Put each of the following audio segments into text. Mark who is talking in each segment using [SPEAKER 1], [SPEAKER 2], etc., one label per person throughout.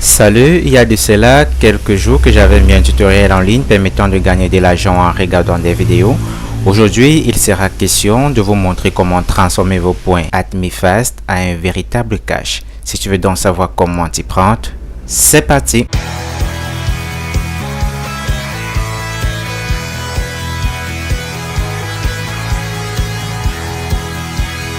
[SPEAKER 1] Salut, il y a de cela quelques jours que j'avais mis un tutoriel en ligne permettant de gagner de l'argent en regardant des vidéos. Aujourd'hui, il sera question de vous montrer comment transformer vos points AdmiFast à un véritable cash. Si tu veux donc savoir comment t'y prendre, c'est parti!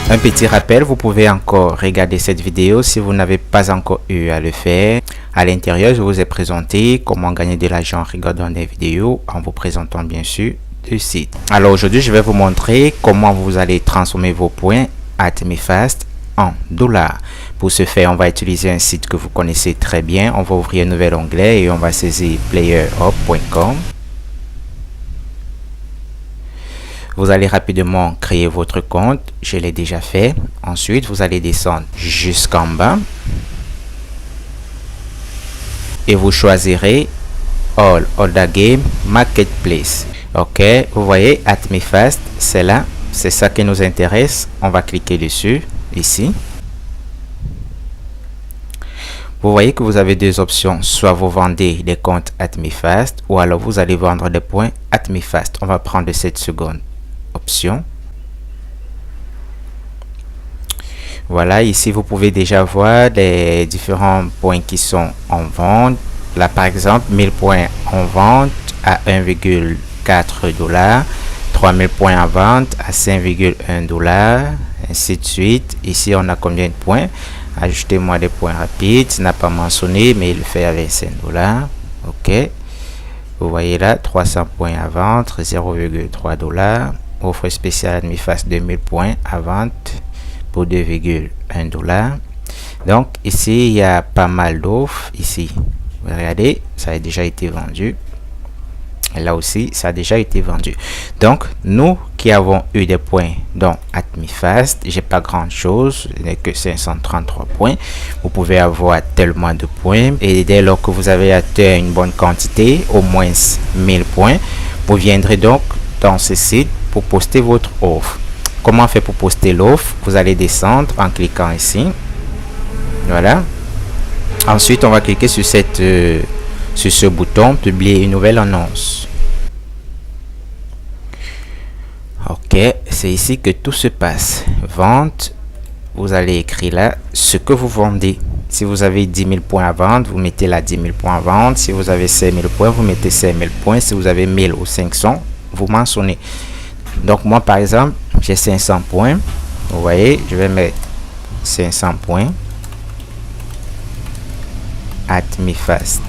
[SPEAKER 1] Un petit rappel, vous pouvez encore regarder cette vidéo si vous n'avez pas encore eu à le faire. À l'intérieur, je vous ai présenté comment gagner de l'argent en regardant des vidéos en vous présentant bien sûr le site. Alors aujourd'hui, je vais vous montrer comment vous allez transformer vos points AdmiFast en dollars. Pour ce faire, on va utiliser un site que vous connaissez très bien. On va ouvrir un nouvel onglet et on va saisir playerhub.com. Vous allez rapidement créer votre compte. Je l'ai déjà fait. Ensuite, vous allez descendre jusqu'en bas. Et vous choisirez All Other Game Marketplace. Ok, vous voyez AdmiFast, c'est là. C'est ça qui nous intéresse. On va cliquer dessus, ici. Vous voyez que vous avez deux options. Soit vous vendez des comptes AdmiFast ou alors vous allez vendre des points AdmiFast. On va prendre cette seconde option. Voilà, ici vous pouvez déjà voir les différents points qui sont en vente. Là par exemple 1000 points en vente à 1,4 $, 3000 points en vente à 5,1 $, ainsi de suite. Ici on a combien de points? Ajoutez-moi des points rapides, il n'a pas mentionné mais il le fait avec 5 $. Ok, vous voyez là 300 points à vente, 0,3 $. Offre spéciale AdmiFast 2000 points à vente pour 2,1 $. Donc ici il y a pas mal d'offres. Ici regardez, ça a déjà été vendu, et là aussi ça a déjà été vendu. Donc nous qui avons eu des points dans AdmiFast, j'ai pas grand chose, je n'ai que 533 points. Vous pouvez avoir tellement de points, et dès lors que vous avez atteint une bonne quantité, au moins 1000 points, vous viendrez donc dans ce site pour poster votre offre. Comment faire pour poster l'offre? Vous allez descendre en cliquant ici. Voilà. Ensuite, on va cliquer sur ce bouton publier une nouvelle annonce. Ok, c'est ici que tout se passe. Vente. Vous allez écrire là ce que vous vendez. Si vous avez 10 000 points à vendre, vous mettez là 10 000 points à vendre. Si vous avez 5 000 points, vous mettez 5 000 points. Si vous avez 1000 ou 500, vous mentionnez. Donc moi par exemple, j'ai 500 points. Vous voyez, je vais mettre 500 points AdmiFast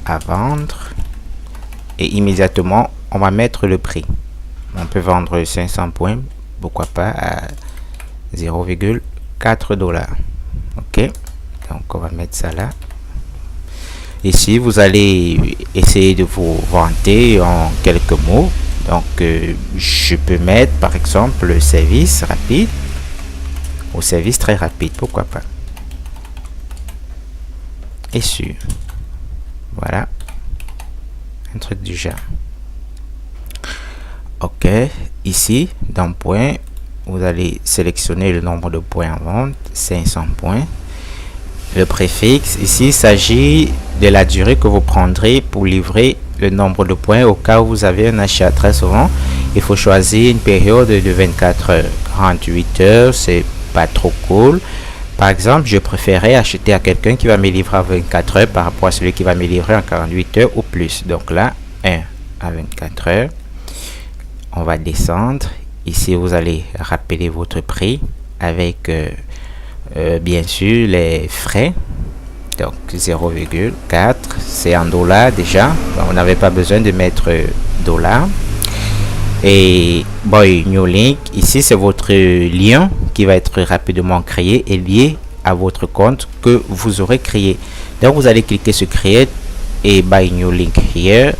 [SPEAKER 1] à vendre, et immédiatement on va mettre le prix. On peut vendre 500 points, pourquoi pas, à 0,4 $. Ok, donc on va mettre ça là. Ici vous allez essayer de vous vanter en quelques mots. Donc je peux mettre par exemple le service rapide ou service très rapide, pourquoi pas, et sûr. Voilà, un truc du genre. Ok, ici dans points, vous allez sélectionner le nombre de points en vente, 500 points. Le préfixe ici, il s'agit de la durée que vous prendrez pour livrer le nombre de points au cas où vous avez un achat. Très souvent, il faut choisir une période de 24 heures. 48 heures, c'est pas trop cool. Par exemple, je préférerais acheter à quelqu'un qui va me livrer à 24 heures par rapport à celui qui va me livrer en 48 heures ou plus. Donc là, 1 à 24 heures. On va descendre. Ici, vous allez rappeler votre prix avec bien sûr les frais. Donc 0,4, c'est en dollars déjà. On n'avait pas besoin de mettre dollars. Et Buy New Link, ici c'est votre lien qui va être rapidement créé et lié à votre compte que vous aurez créé. Donc vous allez cliquer sur Create et Buy New Link here.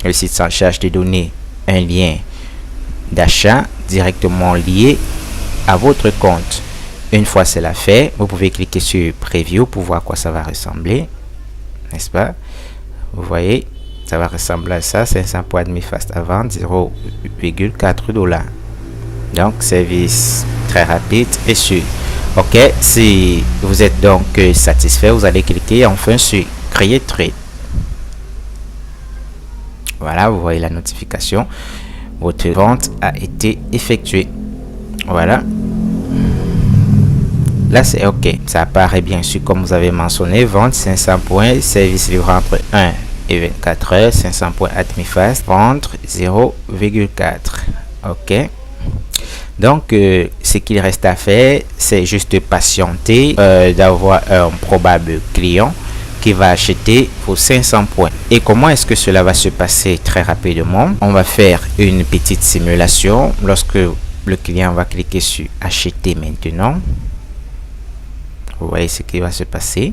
[SPEAKER 1] Le site s'en charge de donner un lien d'achat directement lié à votre compte. Une fois cela fait, vous pouvez cliquer sur Preview pour voir à quoi ça va ressembler, n'est-ce pas? Vous voyez, ça va ressembler à ça. 500 points AdmiFast à vendre, 0,4 $. Donc service très rapide et sûr. Ok, si vous êtes donc satisfait, vous allez cliquer enfin sur créer trade. Voilà, vous voyez la notification, votre vente a été effectuée. Voilà, là c'est ok, ça apparaît bien sûr comme vous avez mentionné, vente 500 points, service livré entre 1 et 24 heures, 500 points Admifast, vendre 0,4. ok, donc ce qu'il reste à faire, c'est juste patienter d'avoir un probable client qui va acheter vos 500 points. Et comment est-ce que cela va se passer? Très rapidement, on va faire une petite simulation. Lorsque le client va cliquer sur acheter maintenant, vous voyez ce qui va se passer.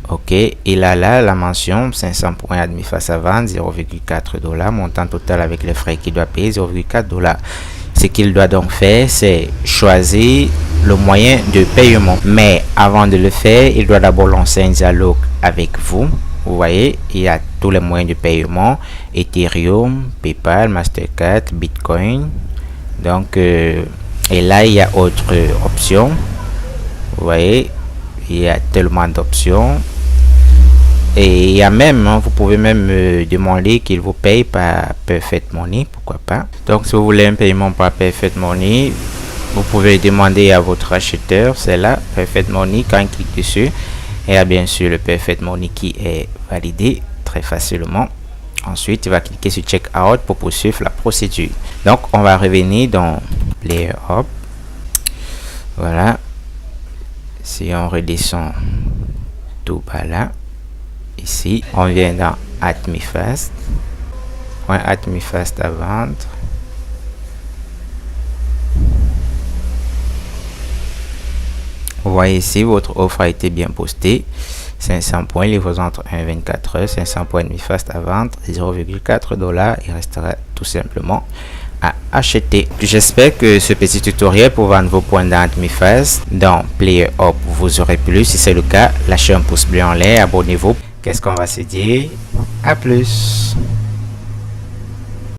[SPEAKER 1] Ok, il a là la mention 500 points Admifast à vendre, 0,4 $, montant total avec les frais qu'il doit payer 0,4 $. Ce qu'il doit donc faire, c'est choisir le moyen de paiement. Mais avant de le faire, il doit d'abord lancer un dialogue avec vous. Vous voyez, il y a tous les moyens de paiement: Ethereum, PayPal, Mastercard, Bitcoin. Donc, et là, il y a autre option. Vous voyez, il y a tellement d'options. Et il y a même, vous pouvez même demander qu'il vous paye par Perfect Money, pourquoi pas. Donc si vous voulez un paiement par Perfect Money, vous pouvez demander à votre acheteur, c'est là, Perfect Money, quand il clique dessus, et là bien sûr le Perfect Money qui est validé très facilement. Ensuite, il va cliquer sur Check Out pour poursuivre la procédure. Donc on va revenir dans Player Up. Voilà. Si on redescend tout par là, ici, on vient dans Admifast. Point Admifast à vendre. Vous voyez ici, votre offre a été bien postée. 500 points, livraison entre 1 et 24 heures, 500 points Admifast à vendre, 0,4 $. Il restera tout simplement à acheter. J'espère que ce petit tutoriel pour vendre vos points dans Admifast dans Player Up vous aurez plu. Si c'est le cas, lâchez un pouce bleu en l'air, abonnez-vous. Qu'est-ce qu'on va se dire? À plus.